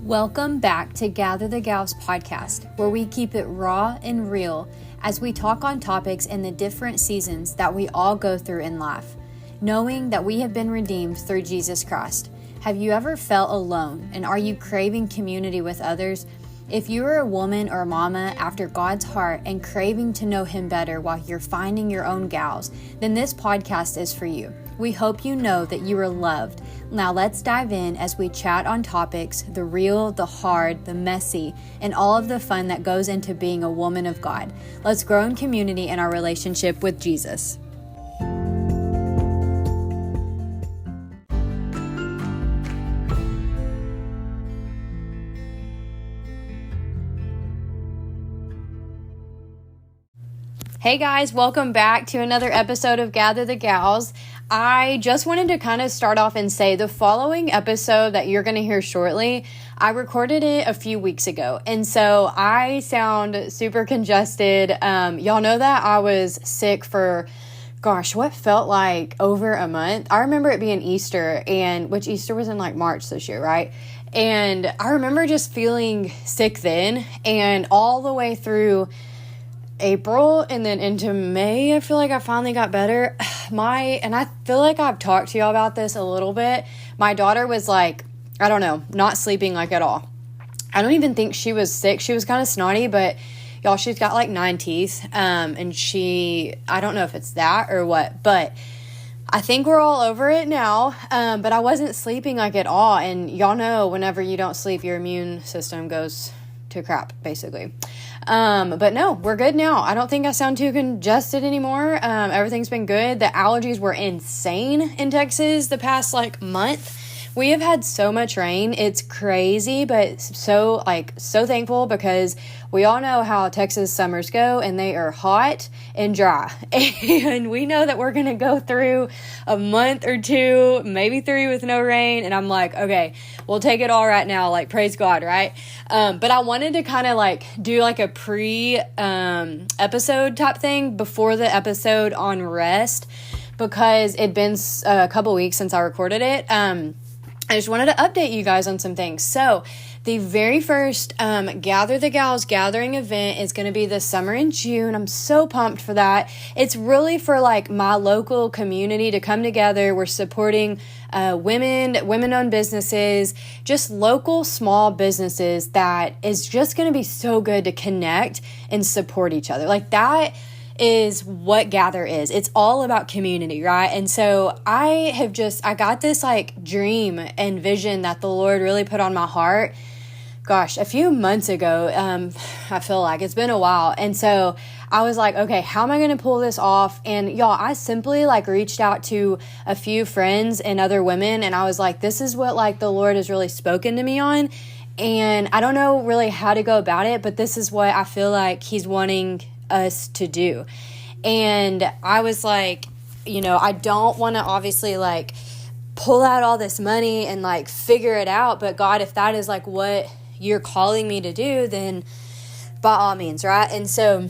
Welcome back to Gather the Gals podcast, where we keep it raw and real as we talk on topics in the different seasons that we all go through in life, knowing that we have been redeemed through Jesus Christ. Have you ever felt alone, and are you craving community with others? If you are a woman or a mama after God's heart and craving to know Him better while you're finding your own gals, then this podcast is for you. We hope you know that you are loved. Now let's dive in as we chat on topics, the real, the hard, the messy, and all of the fun that goes into being a woman of God. Let's grow in community in our relationship with Jesus. Hey guys, welcome back to another episode of Gather the Gals. I just wanted to kind of start off and say the following episode that you're going to hear shortly, I recorded it a few weeks ago. And so I sound super congested. Y'all know that I was sick for, what felt like over a month. I remember it being Easter, which Easter was in like March this year, right? And I remember just feeling sick then, and all the way through April and then into May, I feel like I finally got better. And I feel like I've talked to y'all about this a little bit. My daughter was like, I don't know, not sleeping like at all. I don't even think she was sick. She was kind of snotty, but y'all, she's got like 9 teeth. And I don't know if it's that or what, but I think we're all over it now. But I wasn't sleeping like at all. And y'all know whenever you don't sleep, your immune system goes to crap, basically. But no, we're good now. I don't think I sound too congested anymore. Everything's been good. The allergies were insane in Texas the past month. We have had so much rain. It's crazy, but so thankful because we all know how Texas summers go, and they are hot and dry. And we know that we're going to go through a month or 2, maybe 3 with no rain. And I'm like, okay, we'll take it all right now. Praise God, right? But I wanted to kind of do a episode type thing before the episode on rest, because it'd been a couple weeks since I recorded it. I just wanted to update you guys on some things. So the very first Gather the Gals gathering event is going to be this summer in June. I'm so pumped for that. It's really for my local community to come together. We're supporting women-owned businesses, just local small businesses that is just going to be so good to connect and support each other. That is what Gather is. It's all about community, right? And so I got this dream and vision that the Lord really put on my heart, a few months ago. I feel like it's been a while. And so I was like, okay, how am I going to pull this off? And y'all, I simply reached out to a few friends and other women, and I was like, this is what the Lord has really spoken to me on. And I don't know really how to go about it, but this is what I feel like He's wanting us to do. And I was like, I don't want to obviously pull out all this money and figure it out, but God, if that is what you're calling me to do, then by all means, right? And so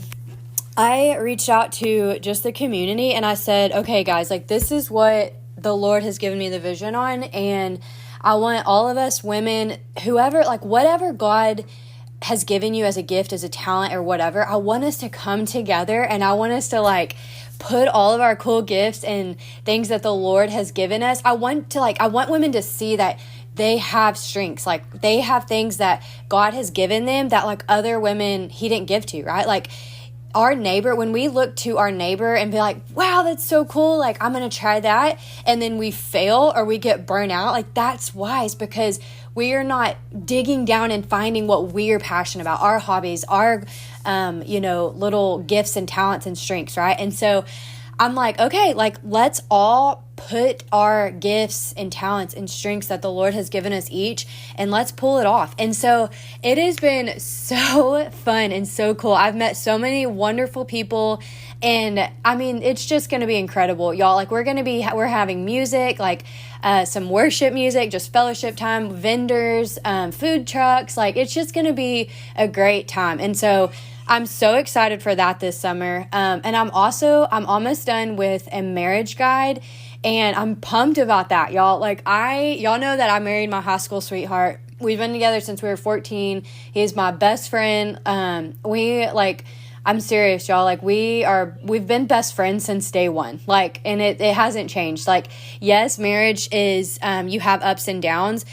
I reached out to just the community, and I said, okay guys, this is what the Lord has given me the vision on, and I want all of us women, whoever, whatever God has given you as a gift, as a talent or whatever, I want us to come together, and I want us to put all of our cool gifts and things that the Lord has given us. I want women to see that they have strengths, they have things that God has given them that other women He didn't give to, right? Our neighbor, when we look to our neighbor and be like, wow, that's so cool, I'm going to try that, and then we fail or we get burnt out, that's wise, because we are not digging down and finding what we are passionate about, our hobbies, our, little gifts and talents and strengths, right? And so I'm like, okay, let's all put our gifts and talents and strengths that the Lord has given us each, and let's pull it off. And so it has been so fun and so cool. I've met so many wonderful people, and I mean, it's just going to be incredible, y'all. We're having music, some worship music, just fellowship time, vendors, food trucks. It's just going to be a great time. And so I'm so excited for that this summer. And I'm almost done with a marriage guide, and I'm pumped about that, y'all. Y'all know that I married my high school sweetheart. We've been together since we were 14. He's my best friend. I'm serious, y'all. Like, we've been best friends since day one. Like, and it hasn't changed. Like, yes, marriage is, you have ups and downs,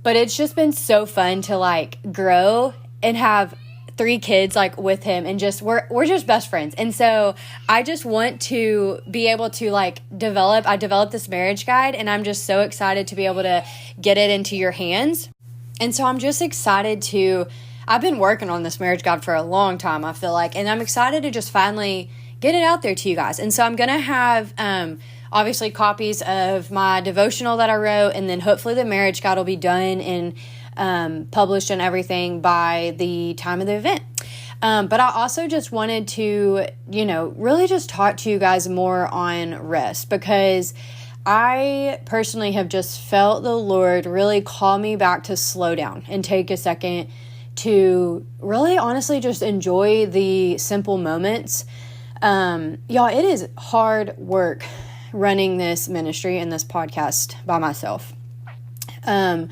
but it's just been so fun to like grow and have 3 kids like with him, and just we're just best friends. And so I just want to be able to like I developed this marriage guide, and I'm just so excited to be able to get it into your hands. And so I'm just excited I've been working on this marriage guide for a long time, I feel like, and I'm excited to just finally get it out there to you guys. And so I'm going to have, obviously, copies of my devotional that I wrote, and then hopefully the marriage guide will be done and published and everything by the time of the event. But I also just wanted to, really just talk to you guys more on rest, because I personally have just felt the Lord really call me back to slow down and take a second to really honestly just enjoy the simple moments. Y'all, it is hard work running this ministry and this podcast by myself. When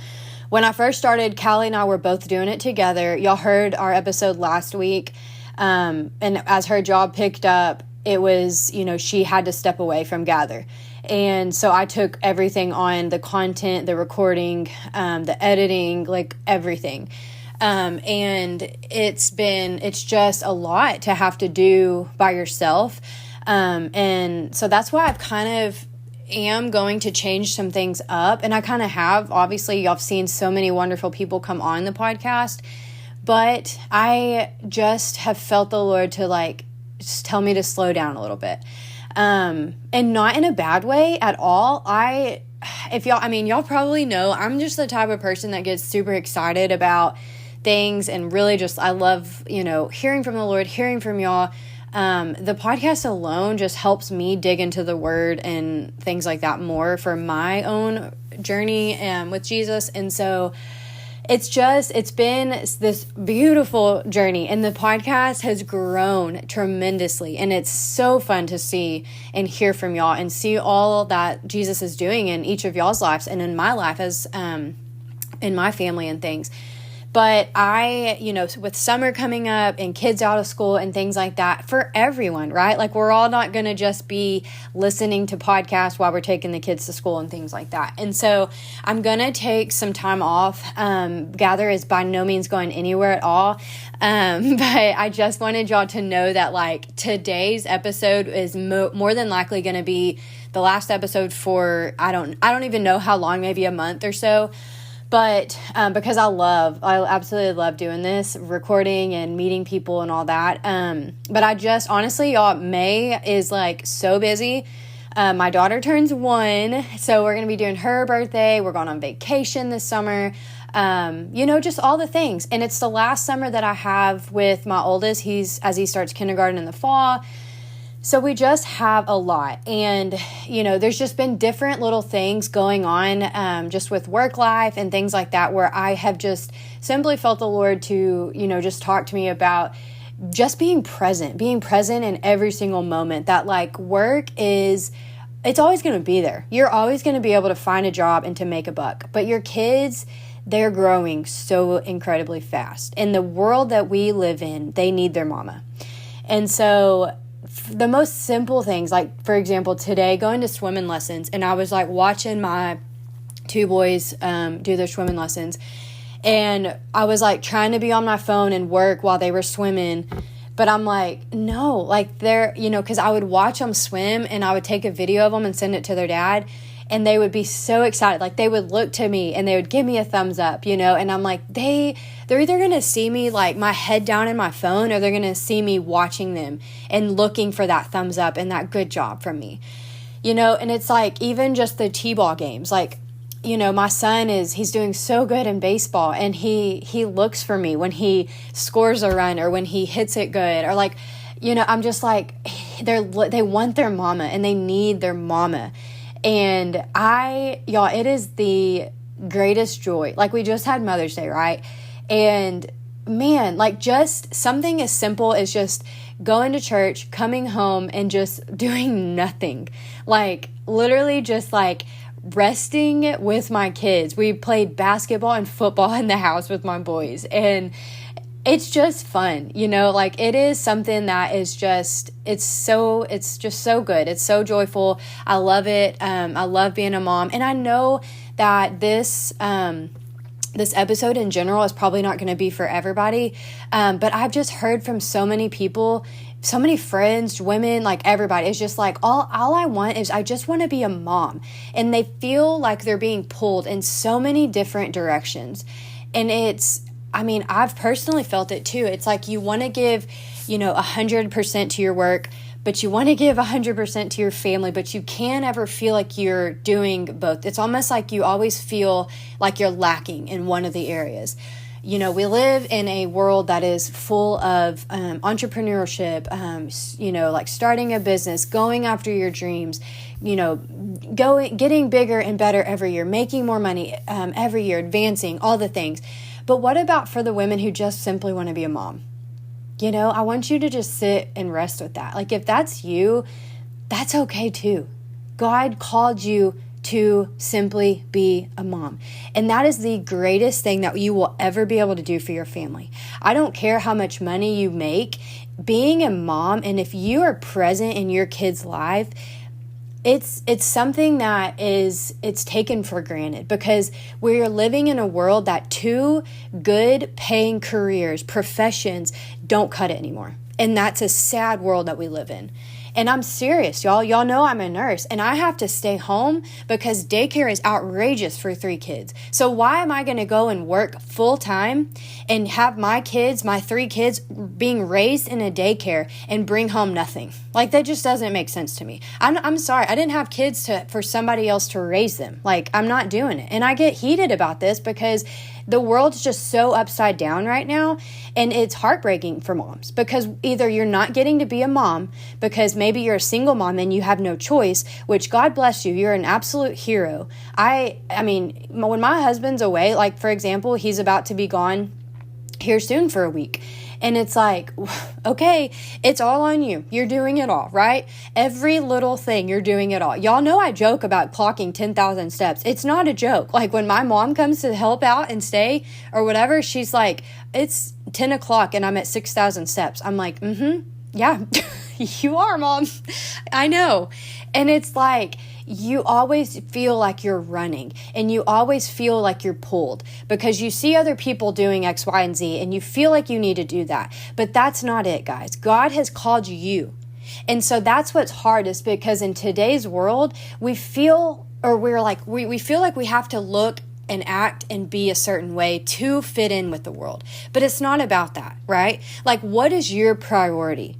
I first started, Callie and I were both doing it together. Y'all heard our episode last week. And as her job picked up, it was, she had to step away from Gather. And so I took everything on, the content, the recording, the editing, like everything. And it's just a lot to have to do by yourself. And so that's why I've kind of am going to change some things up. And I kind of have. Obviously, y'all have seen so many wonderful people come on the podcast, but I just have felt the Lord to like just tell me to slow down a little bit. And not in a bad way at all. Y'all probably know I'm just the type of person that gets super excited about things, and really just, I love, hearing from the Lord, hearing from y'all. The podcast alone just helps me dig into the word and things like that more for my own journey with Jesus. And so it's been this beautiful journey, and the podcast has grown tremendously, and it's so fun to see and hear from y'all and see all that Jesus is doing in each of y'all's lives and in my life as in my family and things. But with summer coming up and kids out of school and things like that, for everyone, right? Like, we're all not going to just be listening to podcasts while we're taking the kids to school and things like that. And so I'm going to take some time off. Gather is by no means going anywhere at all. But I just wanted y'all to know that, like, today's episode is more than likely going to be the last episode for, I don't even know how long, maybe a month or so. But because I absolutely love doing this, recording and meeting people and all that. But I just, honestly, y'all, May is like so busy. My daughter turns 1, so we're going to be doing her birthday. We're going on vacation this summer. Just all the things. And it's the last summer that I have with my oldest. As he starts kindergarten in the fall. So we just have a lot, and, there's just been different little things going on, just with work life and things like that, where I have just simply felt the Lord to, just talk to me about just being present in every single moment. That, like, work it's always going to be there. You're always going to be able to find a job and to make a buck, but your kids, they're growing so incredibly fast. In the world that we live in, they need their mama. And so the most simple things, like, for example, today going to swimming lessons, and I was like watching my 2 boys do their swimming lessons, and I was like trying to be on my phone and work while they were swimming, but I'm like, no, like, they're, because I would watch them swim and I would take a video of them and send it to their dad, and they would be so excited. Like, they would look to me and they would give me a thumbs up, and I'm like, they're either going to see me like my head down in my phone, or they're going to see me watching them and looking for that thumbs up and that good job from me, and it's like, even just the t-ball games, like, my son he's doing so good in baseball, and he looks for me when he scores a run or when he hits it good, or like, I'm just like, they want their mama and they need their mama. And it is the greatest joy. Like, we just had Mother's Day, right? And man, like, just something as simple as just going to church, coming home, and just doing nothing. Like, literally just like resting with my kids. We played basketball and football in the house with my boys, and it's just fun, like it is something that is just, it's just so good. It's so joyful. I love it. I love being a mom. And I know that this episode in general is probably not going to be for everybody. But I've just heard from so many people, so many friends, women, like everybody. It's just like, all I want is I just want to be a mom. And they feel like they're being pulled in so many different directions. And I've personally felt it too. It's like you want to give, 100% to your work, but you want to give 100% to your family, but you can't ever feel like you're doing both. It's almost like you always feel like you're lacking in one of the areas. We live in a world that is full of entrepreneurship, like starting a business, going after your dreams, getting bigger and better every year, making more money every year, advancing, all the things. But what about for the women who just simply want to be a mom? I want you to just sit and rest with that. Like if that's you, that's okay too. God called you to simply be a mom. And that is the greatest thing that you will ever be able to do for your family. I don't care how much money you make, being a mom, and if you are present in your kid's life, it's something that it's taken for granted, because we're living in a world that two good paying careers, professions don't cut it anymore. And that's a sad world that we live in. And I'm serious, y'all. Y'all know I'm a nurse and I have to stay home because daycare is outrageous for 3 kids. So why am I going to go and work full time and have my 3 kids being raised in a daycare and bring home nothing? Like that just doesn't make sense to me. I'm sorry. I didn't have kids for somebody else to raise them. Like I'm not doing it. And I get heated about this because the world's just so upside down right now, and it's heartbreaking for moms because either you're not getting to be a mom because maybe you're a single mom and you have no choice, which God bless you, you're an absolute hero. I mean, when my husband's away, like for example, he's about to be gone here soon for a week. And it's like, okay, it's all on you. You're doing it all, right? Every little thing, you're doing it all. Y'all know I joke about clocking 10,000 steps. It's not a joke. Like when my mom comes to help out and stay or whatever, she's like, it's 10 o'clock and I'm at 6,000 steps. I'm like, yeah, you are, Mom. I know. And it's like, you always feel like you're running and you always feel like you're pulled because you see other people doing X, Y, and Z and you feel like you need to do that. But that's not it, guys. God has called you. And so that's what's hard, is because in today's world, we feel like we have to look and act and be a certain way to fit in with the world. But it's not about that, right? Like, what is your priority?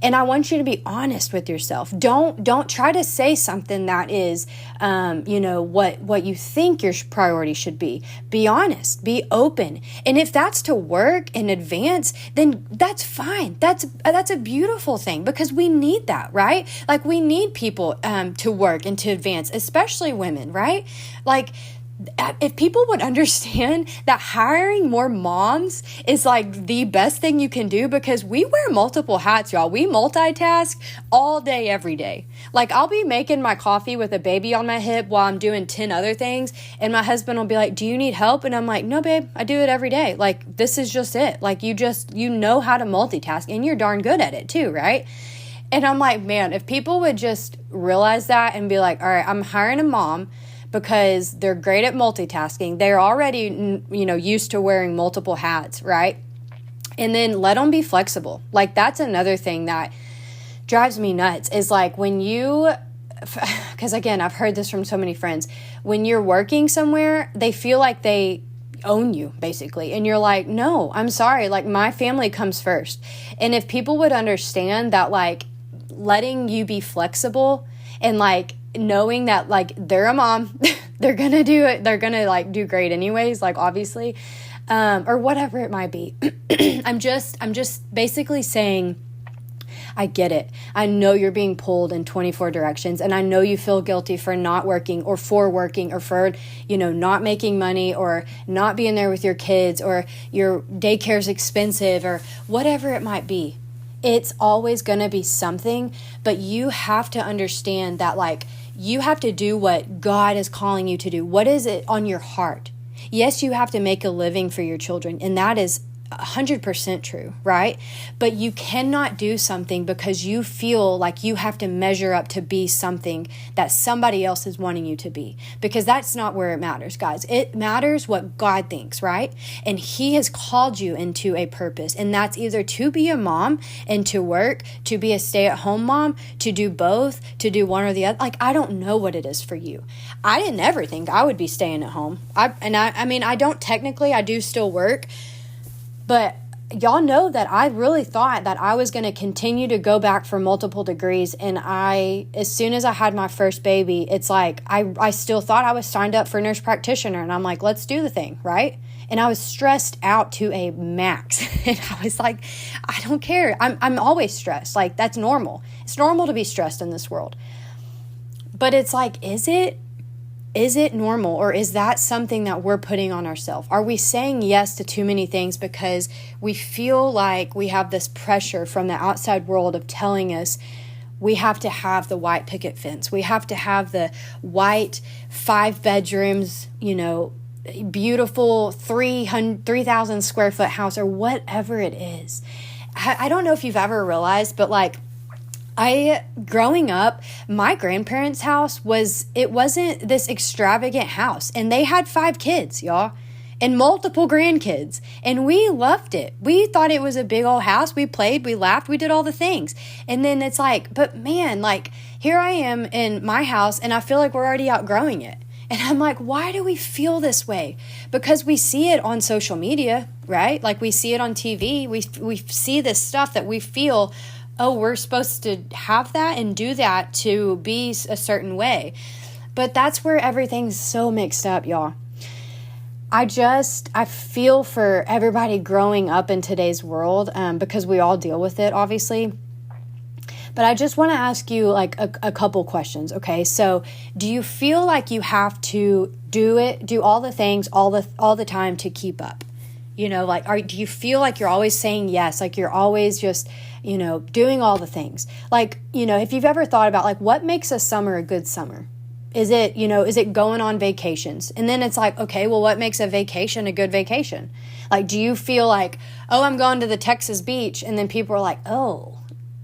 And I want you to be honest with yourself. Don't try to say something that is, what you think your priority should be. Be honest, be open. And if that's to work and advance, then that's fine. That's a beautiful thing because we need that, right? Like we need people to work and to advance, especially women, right? Like, if people would understand that hiring more moms is like the best thing you can do, because we wear multiple hats, y'all. We multitask all day, every day. Like I'll be making my coffee with a baby on my hip while I'm doing 10 other things. And my husband will be like, do you need help? And I'm like, no, babe, I do it every day. Like, this is just it. Like you know how to multitask and you're darn good at it too, right? And I'm like, man, if people would just realize that and be like, all right, I'm hiring a mom because they're great at multitasking. They're already, used to wearing multiple hats, right? And then let them be flexible. Like that's another thing that drives me nuts is like because again, I've heard this from so many friends. When you're working somewhere, they feel like they own you basically. And you're like, no, I'm sorry. Like my family comes first. And if people would understand that, like letting you be flexible and like, knowing that like they're a mom, they're gonna do it, they're gonna like do great anyways, like obviously, or whatever it might be. I'm just basically saying, I get it. I know you're being pulled in 24 directions, and I know you feel guilty for not working or for working or for, not making money or not being there with your kids or your daycare's expensive or whatever it might be. It's always going to be something, but you have to understand that like you have to do what God is calling you to do. What is it on your heart? Yes, you have to make a living for your children, and that is 100% true, right? But you cannot do something because you feel like you have to measure up to be something that somebody else is wanting you to be, because that's not where it matters, guys. It matters what God thinks, right? And He has called you into a purpose, and that's either to be a mom and to work, to be a stay-at-home mom, to do both, to do one or the other. Like, I don't know what it is for you. I didn't ever think I would be staying at home. I mean, I don't technically, I do still work. But y'all know that I really thought that I was going to continue to go back for multiple degrees. And as soon as I had my first baby, it's like, I still thought I was signed up for nurse practitioner. And I'm like, let's do the thing, right? And I was stressed out to a max. And I was like, I don't care. I'm always stressed. Like, that's normal. It's normal to be stressed in this world. But it's like, is it normal, or is that something that we're putting on ourselves? Are we saying yes to too many things because we feel like we have this pressure from the outside world of telling us we have to have the white picket fence, we have to have the white 5 bedrooms, beautiful 3,000 square foot house, or whatever it is? I don't know if you've ever realized, but like, growing up, my grandparents' house wasn't this extravagant house, and they had 5 kids, y'all, and multiple grandkids, and we loved it. We thought it was a big old house. We played, we laughed, we did all the things. And then it's like, but man, like, here I am in my house, and I feel like we're already outgrowing it. And I'm like, why do we feel this way? Because we see it on social media, right? Like, we see it on TV. We see this stuff that we feel, oh, we're supposed to have that and do that to be a certain way. But that's where everything's so mixed up, y'all. I feel for everybody growing up in today's world, because we all deal with it, obviously. But I just want to ask you like a couple questions, okay? So do you feel like you have to do all the things all the time to keep up? Do you feel like you're always saying yes? Like, you're always just, doing all the things. Like, if you've ever thought about like, what makes a summer a good summer? Is it going on vacations? And then it's like, okay, well, what makes a vacation a good vacation? Like, do you feel like, oh, I'm going to the Texas beach? And then people are like, oh,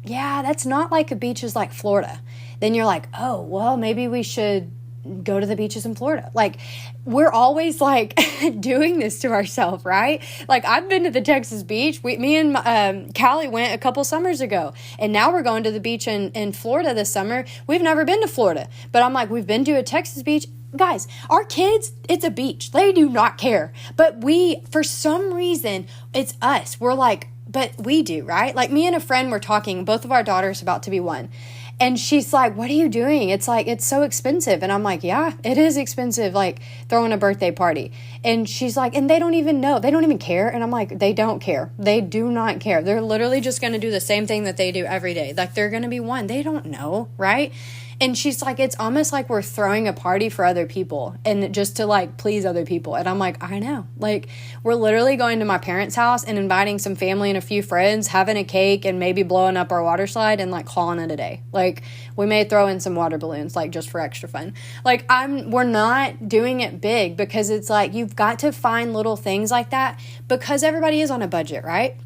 yeah, that's not like a beaches like Florida. Then you're like, oh, well, maybe we should go to the beaches in Florida. Like, we're always like doing this to ourselves, right? Like, I've been to the Texas beach. Me and Callie went a couple summers ago, and now we're going to the beach in Florida this summer. We've never been to Florida, but I'm like, we've been to a Texas beach. Guys, our kids, it's a beach. They do not care. But for some reason, it's us. We're like, but we do, right? Like, me and a friend were talking, both of our daughters about to be 1. And she's like, what are you doing? It's like, it's so expensive. And I'm like, yeah, it is expensive, like throwing a birthday party. And she's like, and they don't even know. They don't even care. And I'm like, they don't care. They do not care. They're literally just going to do the same thing that they do every day. Like, they're going to be 1. They don't know, right? And she's like, it's almost like we're throwing a party for other people and just to like please other people. And I'm like, I know. Like, we're literally going to my parents' house and inviting some family and a few friends, having a cake and maybe blowing up our water slide and like calling it a day. Like, we may throw in some water balloons, like just for extra fun. Like, we're not doing it big, because it's like, you've got to find little things like that, because everybody is on a budget, right?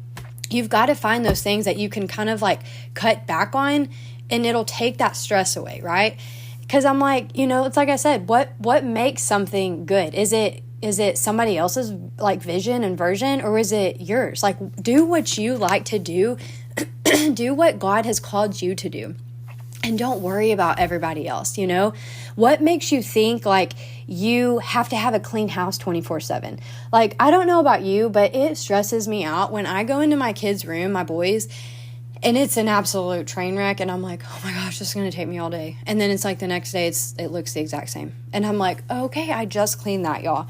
You've got to find those things that you can kind of like cut back on, and it'll take that stress away, right? Because I'm like, it's like I said, what makes something good? Is it somebody else's like vision and version, or is it yours? Like, do what you like to do. Do what God has called you to do. And don't worry about everybody else, What makes you think like you have to have a clean house 24/7? Like, I don't know about you, but it stresses me out when I go into my kids' room, my boys, and it's an absolute train wreck. And I'm like, oh my gosh, this is going to take me all day. And then it's like the next day, it looks the exact same. And I'm like, okay, I just cleaned that, y'all.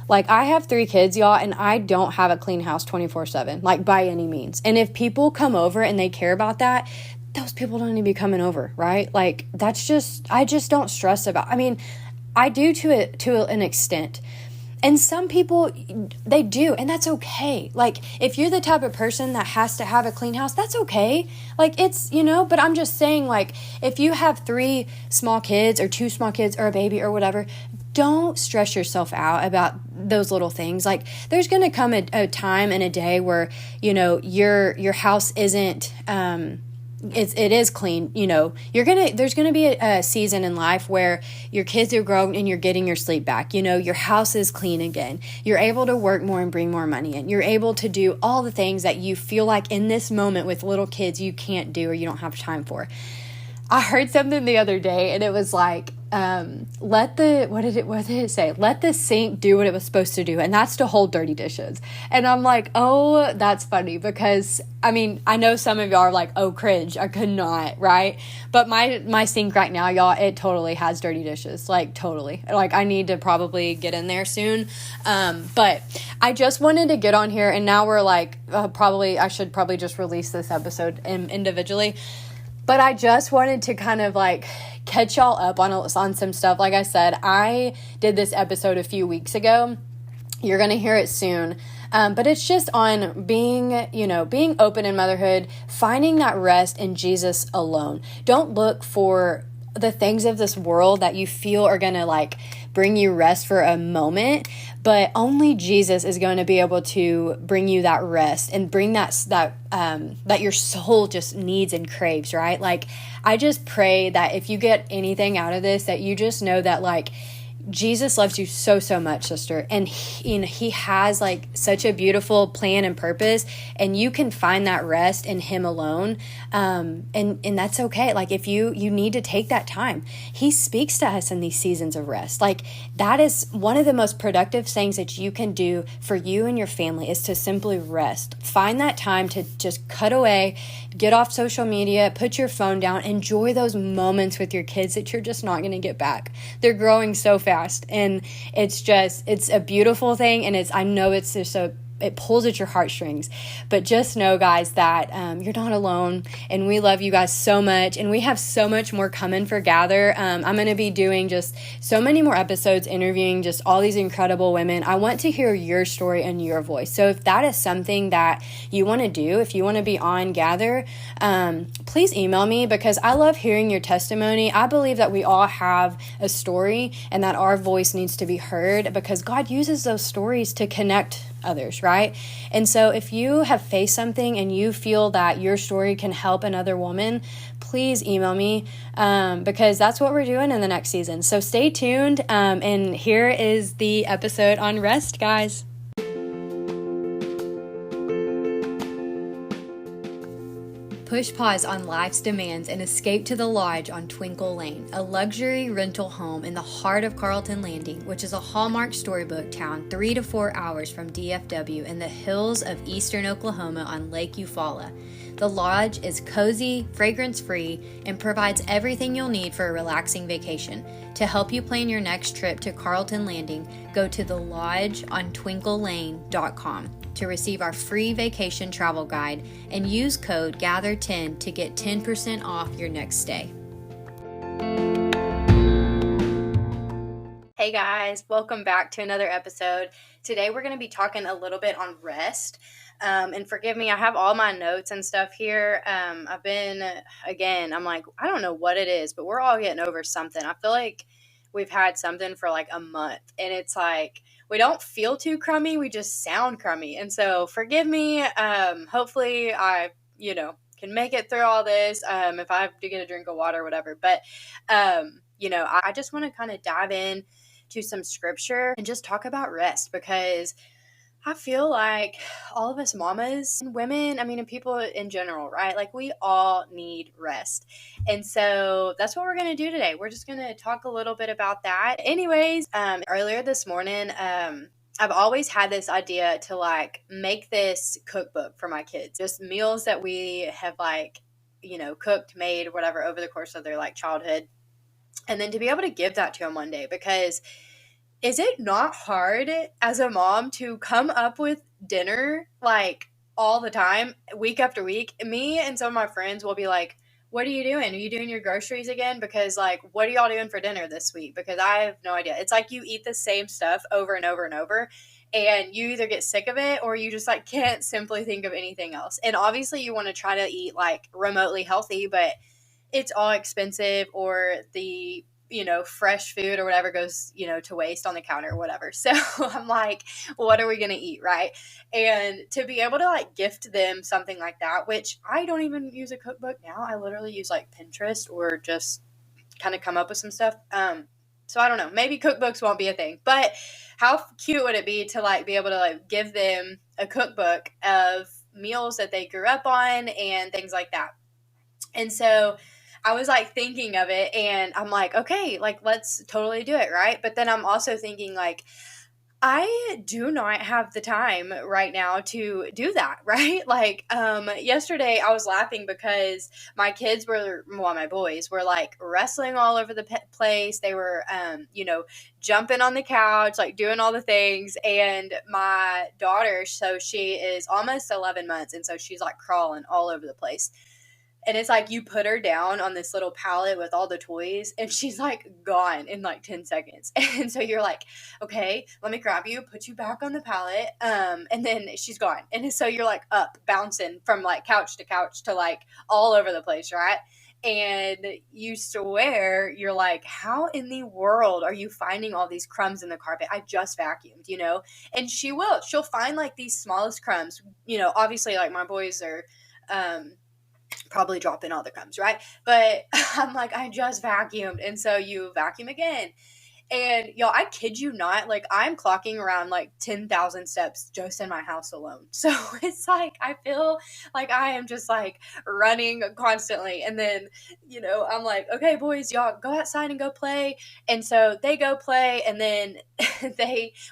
Like, I have 3 kids, y'all, and I don't have a clean house 24/7, like, by any means. And if people come over and they care about that, those people don't need to be coming over, right? Like, I just don't stress about. I mean, I do to an extent. And some people, they do, and that's okay. Like, if you're the type of person that has to have a clean house, that's okay. Like, it's, but I'm just saying, like, if you have 3 small kids or 2 small kids or a baby or whatever, don't stress yourself out about those little things. Like, there's going to come a time and a day where, your house isn't, it is clean. There's gonna be a season in life where your kids are grown and you're getting your sleep back. Your house is clean again. You're able to work more and bring more money in. You're able to do all the things that you feel like in this moment with little kids you can't do or you don't have time for. I heard something the other day and it was like, what did it say? Let the sink do what it was supposed to do, and that's to hold dirty dishes. And I'm like, oh, that's funny, because I know some of y'all are like, oh, cringe, I could not, right? But my sink right now, y'all, it totally has dirty dishes, like totally. Like, I need to probably get in there soon. But I just wanted to get on here, and now we're like, I should probably just release this episode individually. But I just wanted to kind of like catch y'all up on some stuff. Like I said, I did this episode a few weeks ago. You're going to hear it soon. But it's just on being open in motherhood, finding that rest in Jesus alone. Don't look for the things of this world that you feel are going to like bring you rest for a moment, but only Jesus is going to be able to bring you that rest and bring that your soul just needs and craves, right? Like, I just pray that if you get anything out of this, that you just know that like Jesus loves you so, so much, sister. And he has like such a beautiful plan and purpose, and you can find that rest in him alone. And that's okay. Like, if you need to take that time, he speaks to us in these seasons of rest. Like, that is one of the most productive things that you can do for you and your family, is to simply rest. Find that time to just cut away, get off social media, put your phone down, enjoy those moments with your kids that you're just not going to get back. They're growing so fast. And it's a beautiful thing. And I know it's just it pulls at your heartstrings, but just know, guys, that you're not alone, and we love you guys so much, and we have so much more coming for Gather. I'm going to be doing just so many more episodes, interviewing just all these incredible women. I want to hear your story and your voice. So if that is something that you want to do, if you want to be on Gather, please email me, because I love hearing your testimony. I believe that we all have a story and that our voice needs to be heard, because God uses those stories to connect others, right? And so if you have faced something and you feel that your story can help another woman, please email me, because that's what we're doing in the next season. So stay tuned, and here is the episode on rest, guys. Push pause on life's demands and escape to the Lodge on Twinkle Lane, a luxury rental home in the heart of Carlton Landing, which is a hallmark storybook town 3 to 4 hours from DFW in the hills of eastern Oklahoma on Lake Eufaula. The Lodge is cozy, fragrance-free, and provides everything you'll need for a relaxing vacation. To help you plan your next trip to Carlton Landing, go to thelodgeontwinklelane.com to receive our free vacation travel guide and use code GATHER10 to get 10% off your next stay. Hey guys, welcome back to another episode. Today we're going to be talking a little bit on rest. And forgive me, I have all my notes and stuff here. I'm like, I don't know what it is, but we're all getting over something. I feel like we've had something for like a month, and it's like, we don't feel too crummy, we just sound crummy. And so forgive me. Hopefully I, can make it through all this. If I have to get a drink of water or whatever, but, I just want to kind of dive in to some scripture and just talk about rest, because I feel like all of us mamas and women, and people in general, right? Like, we all need rest. And so that's what we're going to do today. We're just going to talk a little bit about that. Anyways, earlier this morning, I've always had this idea to like make this cookbook for my kids, just meals that we have cooked, made, whatever, over the course of their like childhood. And then to be able to give that to them one day, because is it not hard as a mom to come up with dinner like all the time, week after week? Me and some of my friends will be like, what are you doing? Are you doing your groceries again? Because, like, what are y'all doing for dinner this week? Because I have no idea. It's like you eat the same stuff over and over and over, and you either get sick of it or you just, like, can't simply think of anything else. And obviously, you want to try to eat, like, remotely healthy, but it's all expensive, or the fresh food or whatever goes to waste on the counter or whatever. So I'm like, what are we gonna eat, right? And to be able to, like, gift them something like that, which I don't even use a cookbook now, I literally use, like, Pinterest, or just kind of come up with some stuff. So I don't know, maybe cookbooks won't be a thing, but how cute would it be to, like, be able to, like, give them a cookbook of meals that they grew up on and things like that. And so I was, like, thinking of it, and I'm like, okay, like, let's totally do it, right? But then I'm also thinking, like, I do not have the time right now to do that, right? Like, yesterday I was laughing because my boys were, like, wrestling all over the place. They were, jumping on the couch, like, doing all the things. And my daughter, so she is almost 11 months, and so she's, like, crawling all over the place. And it's like you put her down on this little pallet with all the toys, and she's, like, gone in, like, 10 seconds. And so you're like, okay, let me grab you, put you back on the pallet. And then she's gone. And so you're, like, up, bouncing from, like, couch to, like, all over the place, right? And you swear, you're like, how in the world are you finding all these crumbs in the carpet? I just vacuumed. And she'll find, like, these smallest crumbs. Obviously, like, my boys are, probably dropping all the crumbs, right? But I'm like, I just vacuumed. And so you vacuum again. And y'all, I kid you not, like, I'm clocking around, like, 10,000 steps just in my house alone. So it's like, I feel like I am just, like, running constantly. And then, I'm like, okay, boys, y'all go outside and go play. And so they go play. And then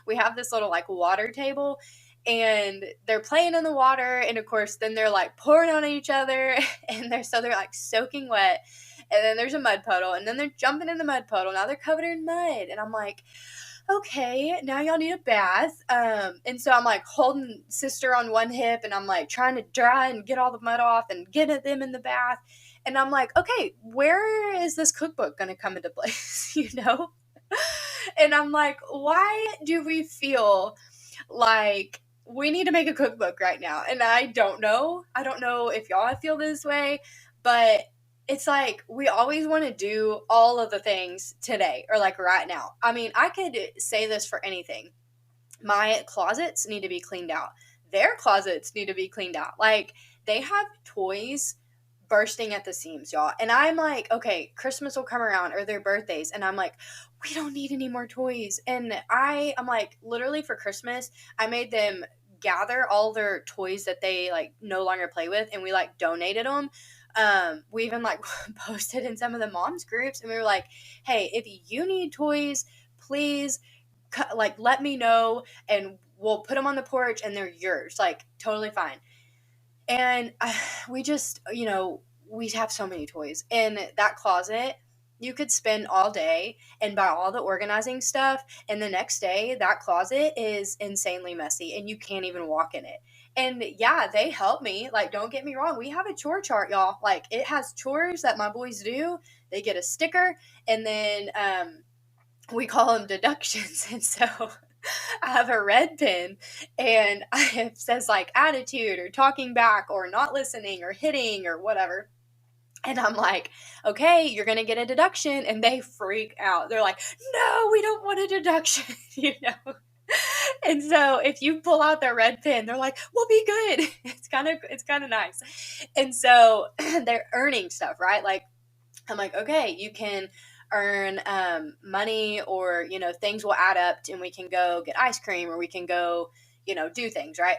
we have this little, like, water table, and they're playing in the water. And of course, then they're, like, pouring on each other, and they're like soaking wet. And then there's a mud puddle, and then they're jumping in the mud puddle. Now they're covered in mud. And I'm like, okay, now y'all need a bath. And so I'm, like, holding sister on one hip, and I'm, like, trying to dry and get all the mud off and get them in the bath. And I'm like, okay, where is this cookbook going to come into place? And I'm like, why do we feel like we need to make a cookbook right now? And I don't know. I don't know if y'all feel this way, but it's like we always want to do all of the things today, or, like, right now. I mean, I could say this for anything. My closets need to be cleaned out. Their closets need to be cleaned out. Like, they have toys bursting at the seams, y'all. And I'm like, okay, Christmas will come around, or their birthdays, and I'm like, we don't need any more toys. And I'm like, literally for Christmas, I made them gather all their toys that they, like, no longer play with, and we, like, donated them. We even, like, posted in some of the moms groups, and we were like, hey, if you need toys, please, like, let me know, and we'll put them on the porch, and they're yours, like, totally fine. And we just, we have so many toys in that closet. You could spend all day and buy all the organizing stuff, and the next day that closet is insanely messy and you can't even walk in it. And yeah, they help me. Like, don't get me wrong, we have a chore chart, y'all. Like, it has chores that my boys do. They get a sticker, and then we call them deductions. And so I have a red pen, and it says, like, attitude, or talking back, or not listening, or hitting, or whatever. And I'm like, okay, you're going to get a deduction. And they freak out. They're like, no, we don't want a deduction, And so if you pull out their red pen, they're like, we'll be good. It's kind of nice. And so they're earning stuff, right? Like, I'm like, okay, you can earn money, or, things will add up, and we can go get ice cream, or we can go, do things, right?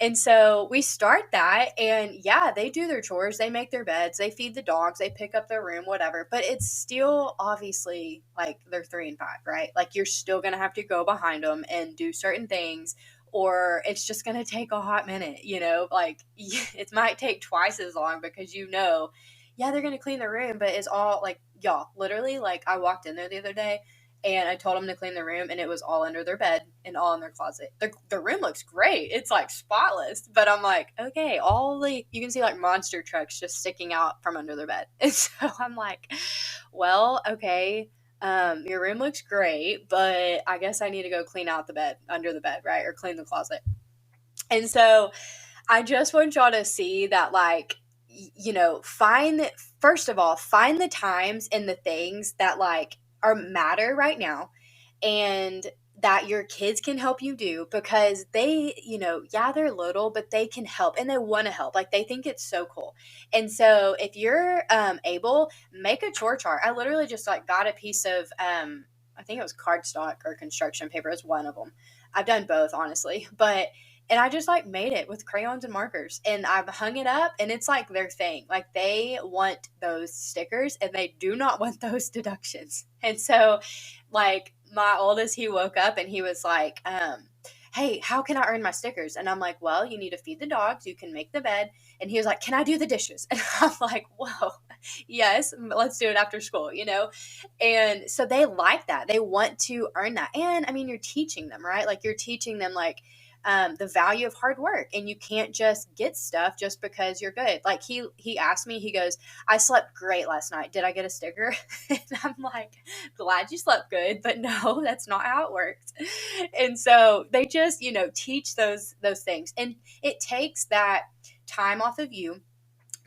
And so we start that, and yeah, they do their chores, they make their beds, they feed the dogs, they pick up their room, whatever. But it's still, obviously, like, they're 3 and 5, right? Like, you're still going to have to go behind them and do certain things, or it's just going to take a hot minute, like, it might take twice as long, because, yeah, they're going to clean the room, but it's all, like, y'all, literally, like, I walked in there the other day, and I told them to clean the room, and it was all under their bed and all in their closet. The room looks great. It's like spotless, but I'm like, okay, you can see like monster trucks just sticking out from under their bed. And so I'm like, well, okay, your room looks great, but I guess I need to go clean out the bed, under the bed, right? Or clean the closet. And so I just want y'all to see that, like, first of all, find the times and the things that like are matter right now, and that your kids can help you do, because they, yeah, they're little, but they can help and they want to help. Like, they think it's so cool. And so if you're able, make a chore chart. I literally just like got a piece of, I think it was cardstock or construction paper. It's one of them. I've done both, honestly, and I just like made it with crayons and markers, and I've hung it up, and it's like their thing. Like, they want those stickers and they do not want those deductions. And so, like, my oldest, he woke up and he was like, hey, how can I earn my stickers? And I'm like, well, you need to feed the dogs, you can make the bed. And he was like, can I do the dishes? And I'm like, whoa, yes, let's do it after school, And so they like that. They want to earn that. And I mean, you're teaching them, right? Like, you're teaching them like the value of hard work, and you can't just get stuff just because you're good. Like, he asked me, he goes, I slept great last night. Did I get a sticker? And I'm like, glad you slept good, but no, that's not how it works. And so they just, teach those things, and it takes that time off of you,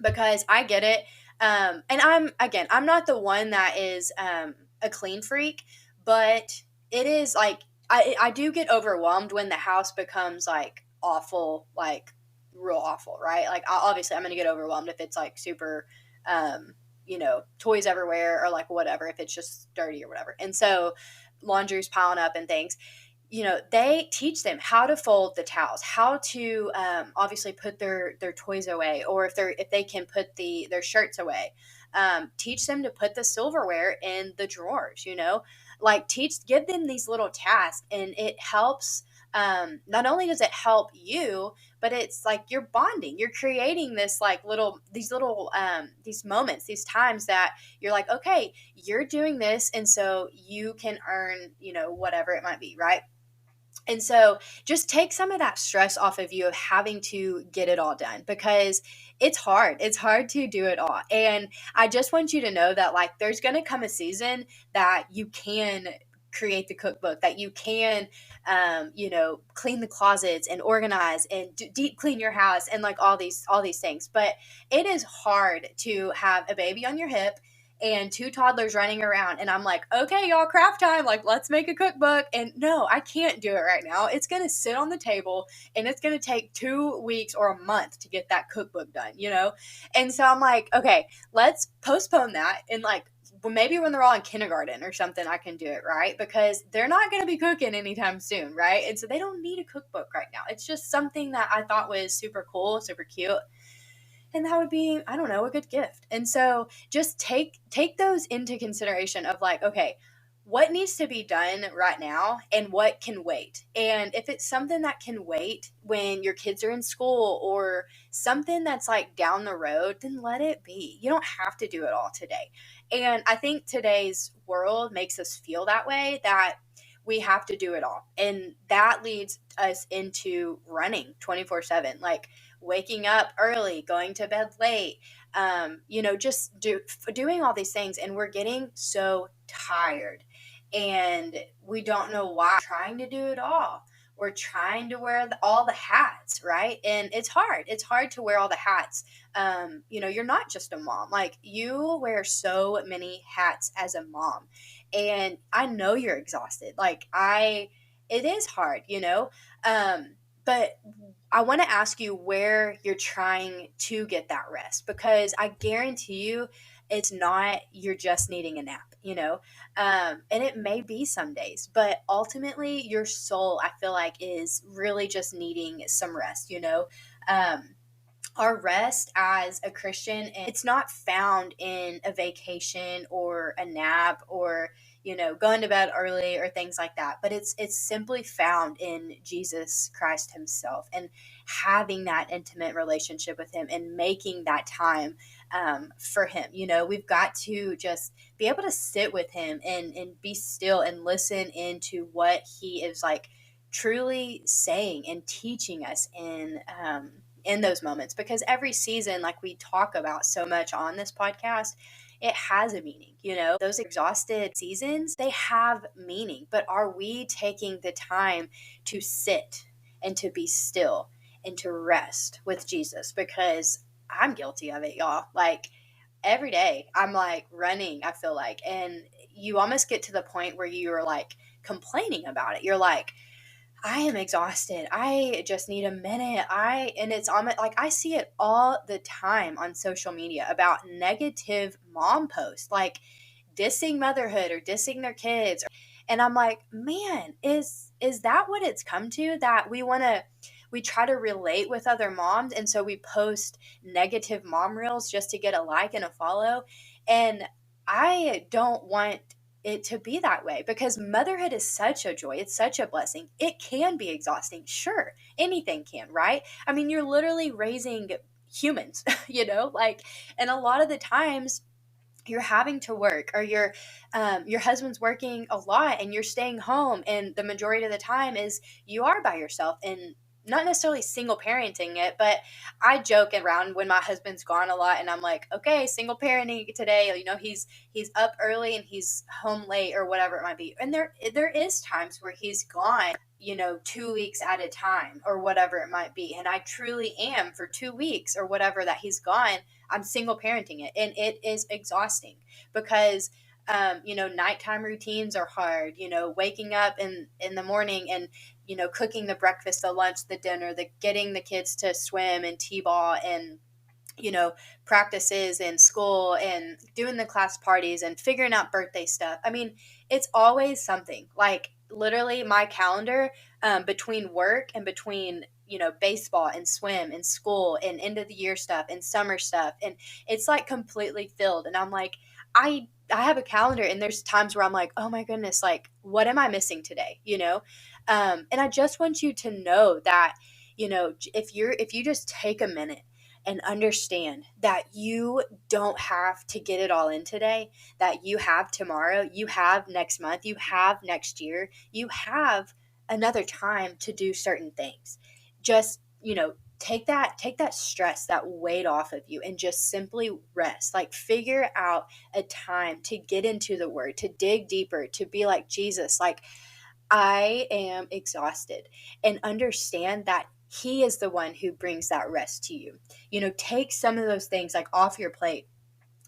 because I get it. And I'm not the one that is a clean freak, but it is like, I do get overwhelmed when the house becomes like awful, like real awful, right? Like, obviously I'm going to get overwhelmed if it's like super, toys everywhere, or like whatever, if it's just dirty or whatever. And so laundry's piling up and things. They teach them how to fold the towels, how to obviously put their toys away, or if they can put their shirts away. Teach them to put the silverware in the drawers. Like, give them these little tasks, and it helps. Not only does it help you, but it's like you're bonding. You're creating this like these moments, these times that you're like, okay, you're doing this, and so you can earn, whatever it might be, right? And so just take some of that stress off of you of having to get it all done, because it's hard. It's hard to do it all. And I just want you to know that, like, there's going to come a season that you can create the cookbook, that you can, clean the closets and organize and deep clean your house and like all these things. But it is hard to have a baby on your hip and two toddlers running around, and I'm like, okay, y'all, craft time, like, let's make a cookbook. And no, I can't do it right now. It's going to sit on the table, and it's going to take 2 weeks or a month to get that cookbook done, And so I'm like, okay, let's postpone that, and like, well, maybe when they're all in kindergarten or something, I can do it, right? Because they're not going to be cooking anytime soon, right? And so they don't need a cookbook right now. It's just something that I thought was super cool, super cute, and that would be, I don't know, a good gift. And so just take those into consideration of like, okay, what needs to be done right now and what can wait. And if it's something that can wait when your kids are in school, or something that's like down the road, then let it be. You don't have to do it all today. And I think today's world makes us feel that way, that we have to do it all. And that leads us into running 24/7, like waking up early, going to bed late, just doing all these things. And we're getting so tired, and we don't know why. We're trying to do it all. We're trying to wear all the hats, right? And it's hard. It's hard to wear all the hats. You're not just a mom. Like, you wear so many hats as a mom. And I know you're exhausted. It is hard, but I want to ask you where you're trying to get that rest, because I guarantee you it's not you're just needing a nap, and it may be some days, but ultimately your soul, I feel like, is really just needing some rest, um, our rest as a Christian, it's not found in a vacation or a nap, or going to bed early or things like that, but it's simply found in Jesus Christ himself, and having that intimate relationship with him, and making that time for him. We've got to just be able to sit with him and be still and listen into what he is like truly saying and teaching us in those moments, because every season, like we talk about so much on this podcast, it has a meaning. Those exhausted seasons, they have meaning, but are we taking the time to sit and to be still and to rest with Jesus? Because I'm guilty of it, y'all. Like every day I'm like running, I feel like, and you almost get to the point where you're like complaining about it. You're like, I am exhausted. I just need a minute. And it's almost like I see it all the time on social media about negative mom posts, like dissing motherhood or dissing their kids. And I'm like, man, is that what it's come to? That we try to relate with other moms, and so we post negative mom reels just to get a like and a follow. And I don't want it to be that way, because motherhood is such a joy. It's such a blessing. It can be exhausting. Sure, anything can, right? I mean, you're literally raising humans, like, and a lot of the times you're having to work, or your husband's working a lot and you're staying home, and the majority of the time is you are by yourself, and not necessarily single parenting it, but I joke around when my husband's gone a lot and I'm like, okay, single parenting today. He's up early and he's home late or whatever it might be. And there is times where he's gone, 2 weeks at a time or whatever it might be. And I truly am, for 2 weeks or whatever that he's gone, I'm single parenting it, and it is exhausting because nighttime routines are hard. Waking up in the morning and cooking the breakfast, the lunch, the dinner, the getting the kids to swim and t-ball, and practices in school, and doing the class parties and figuring out birthday stuff. I mean, it's always something. Like literally my calendar, between work and between baseball and swim and school and end of the year stuff and summer stuff, and it's like completely filled. And I'm like, I have a calendar, and there's times where I'm like, oh my goodness, like what am I missing today? And I just want you to know that if you just take a minute and understand that you don't have to get it all in today, that you have tomorrow, you have next month, you have next year, you have another time to do certain things. Just, take that stress, that weight off of you, and just simply rest. Like figure out a time to get into the word, to dig deeper, to be like Jesus, like I am exhausted, and understand that he is the one who brings that rest to you. Take some of those things like off your plate.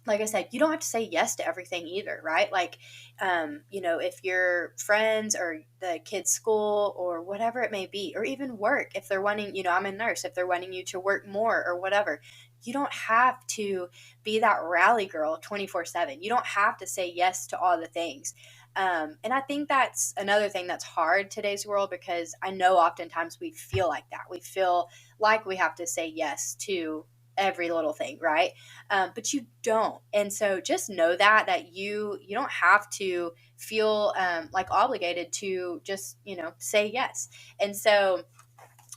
Like I said, you don't have to say yes to everything either, right? Like, if your friends or the kids' school or whatever it may be, or even work, if they're wanting, I'm a nurse, if they're wanting you to work more or whatever, you don't have to be that rally girl 24/7. You don't have to say yes to all the things. And I think that's another thing that's hard today's world, because I know oftentimes we feel like that. We feel like we have to say yes to every little thing, right? But you don't. And so just know that you don't have to feel like obligated to just say yes. And so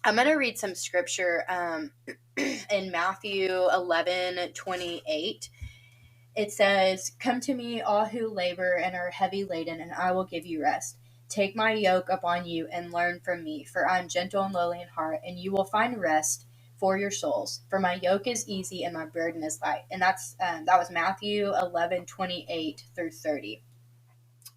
I'm going to read some scripture in Matthew 11:28. It says, "Come to me, all who labor and are heavy laden, and I will give you rest. Take my yoke upon you and learn from me, for I am gentle and lowly in heart, and you will find rest for your souls. For my yoke is easy and my burden is light." And that was Matthew 11:28 through 30.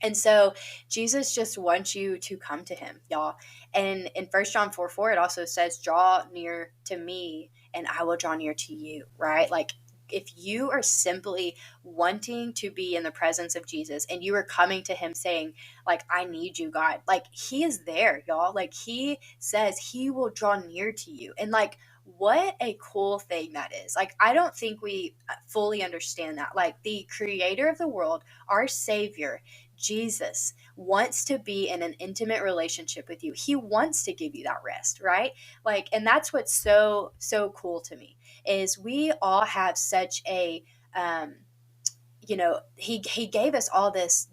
And so Jesus just wants you to come to him, y'all. And in 1 John 4:4, it also says, "Draw near to me and I will draw near to you," right? Like if you are simply wanting to be in the presence of Jesus, and you are coming to him saying, like, I need you, God, like he is there, y'all. Like he says he will draw near to you. And like, what a cool thing that is. Like, I don't think we fully understand that. Like the creator of the world, our savior, Jesus, wants to be in an intimate relationship with you. He wants to give you that rest, right? Like, and that's what's so cool to me, is we all have such a he gave us all these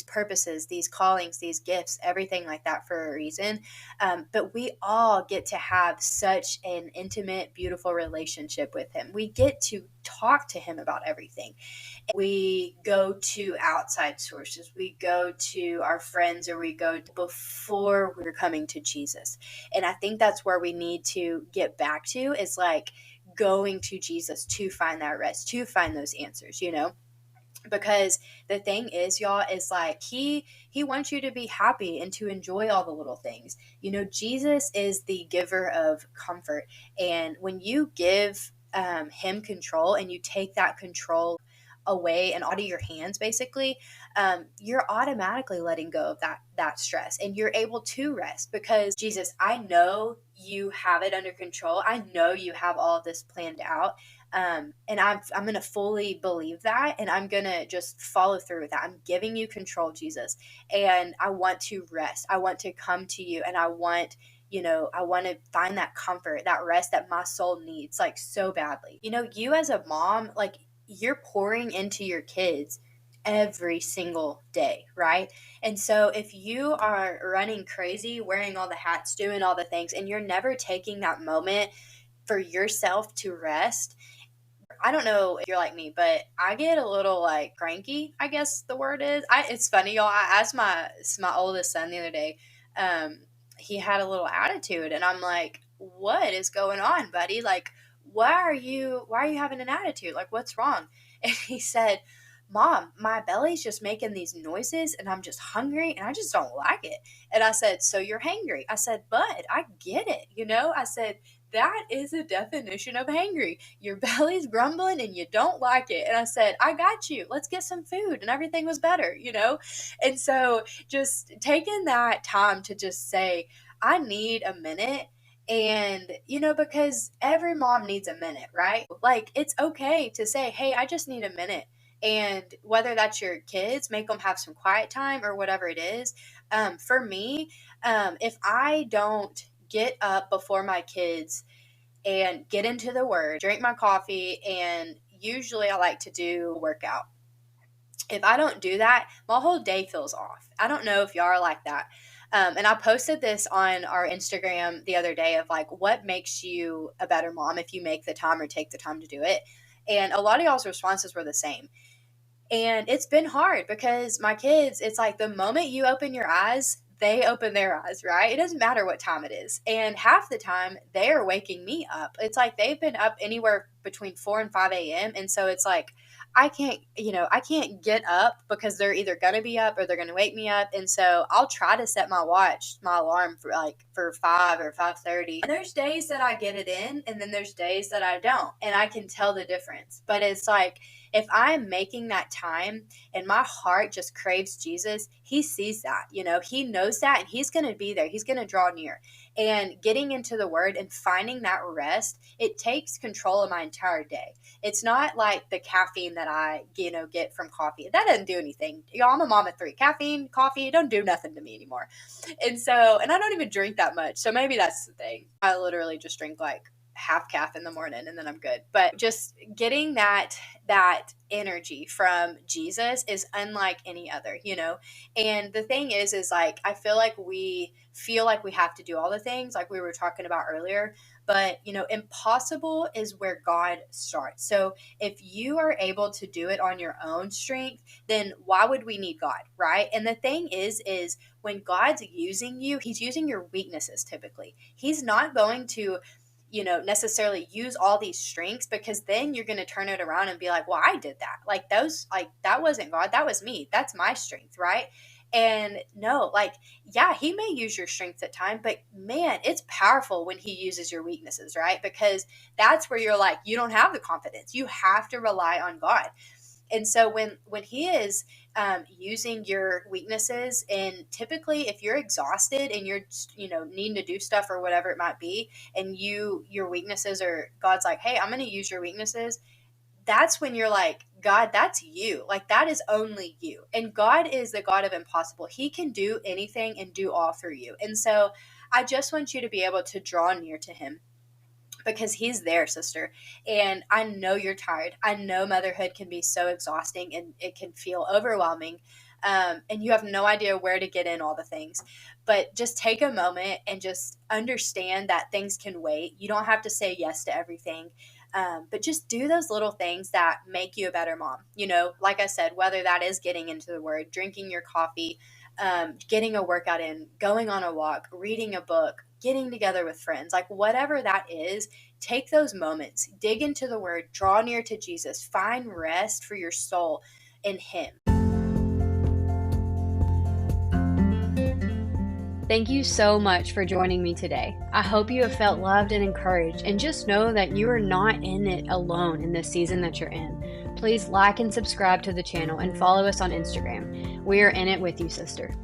purposes, these callings, these gifts, everything like that for a reason. But we all get to have such an intimate, beautiful relationship with him. We get to talk to him about everything. We go to outside sources, we go to our friends, or we go before we're coming to Jesus. And I think that's where we need to get back to, is like going to Jesus to find that rest, to find those answers, because the thing is, y'all, is like he wants you to be happy and to enjoy all the little things. Jesus is the giver of comfort, and when you give him control, and you take that control away and out of your hands, basically, you're automatically letting go of that stress, and you're able to rest, because Jesus, I know you have it under control. I know you have all of this planned out. And I'm going to fully believe that, and I'm going to just follow through with that. I'm giving you control, Jesus, and I want to rest. I want to come to you, and I want to find that comfort, that rest that my soul needs, like, so badly. You as a mom, like, you're pouring into your kids every single day, right? And so if you are running crazy, wearing all the hats, doing all the things, and you're never taking that moment for yourself to rest, I don't know if you're like me, but I get a little like cranky, I guess the word is. It's funny, y'all. I asked my oldest son the other day. Um, he had a little attitude, and I'm like, "What is going on, buddy? Like, why are you having an attitude? Like, what's wrong?" And he said, "Mom, my belly's just making these noises, and I'm just hungry, and I just don't like it." And I said, "So you're hangry?" I said, "Bud, I get it. I said, that is a definition of hangry. Your belly's grumbling and you don't like it." And I said, "I got you. Let's get some food." And everything was better. And so just taking that time to just say, I need a minute. And, because every mom needs a minute, right? Like, it's okay to say, hey, I just need a minute. And whether that's your kids, make them have some quiet time or whatever it is. For me, if I don't get up before my kids and get into the word, drink my coffee, and usually I like to do a workout. If I don't do that, my whole day feels off. I don't know if y'all are like that. And I posted this on our Instagram the other day of like, what makes you a better mom if you make the time or take the time to do it? And a lot of y'all's responses were the same. And it's been hard because my kids, it's like the moment you open your eyes, they open their eyes, right? It doesn't matter what time it is. And half the time, they are waking me up. It's like they've been up anywhere between 4 and 5 a.m. And so it's like, I can't get up because they're either going to be up or they're going to wake me up. And so I'll try to set my alarm for 5 or 5:30. And there's days that I get it in, and then there's days that I don't. And I can tell the difference. But it's like, if I'm making that time and my heart just craves Jesus, he sees that, he knows that, and he's going to be there. He's going to draw near. And getting into the word and finding that rest, it takes control of my entire day. It's not like the caffeine that I, get from coffee. That doesn't do anything. I'm a mom of three. Caffeine, coffee, it don't do nothing to me anymore. And I don't even drink that much. So maybe that's the thing. I literally just drink like half calf in the morning and then I'm good. But just getting that energy from Jesus is unlike any other. And the thing is like, I feel like we have to do all the things like we were talking about earlier, but impossible is where God starts. So if you are able to do it on your own strength, then why would we need God, right? And the thing is when God's using you, he's using your weaknesses typically. He's not going to necessarily use all these strengths, because then you're going to turn it around and be like, well, I did that. Like that wasn't God. That was me. That's my strength. Right. And no, like, yeah, he may use your strengths at time, but man, it's powerful when he uses your weaknesses, right? Because that's where you're like, you don't have the confidence. You have to rely on God. And so when he is using your weaknesses, and typically if you're exhausted and you're needing to do stuff or whatever it might be, and your weaknesses are, God's like, hey, I'm going to use your weaknesses. That's when you're like, God, that's you. Like, that is only you. And God is the God of impossible. He can do anything and do all through you. And so I just want you to be able to draw near to him, because he's there, sister. And I know you're tired. I know motherhood can be so exhausting and it can feel overwhelming. And you have no idea where to get in all the things. But just take a moment and just understand that things can wait. You don't have to say yes to everything. But just do those little things that make you a better mom. Like I said, whether that is getting into the word, drinking your coffee, getting a workout in, going on a walk, reading a book, getting together with friends, like whatever that is, take those moments, dig into the word, draw near to Jesus, find rest for your soul in him. Thank you so much for joining me today. I hope you have felt loved and encouraged, and just know that you are not in it alone in this season that you're in. Please like and subscribe to the channel and follow us on Instagram. We are in it with you, sister.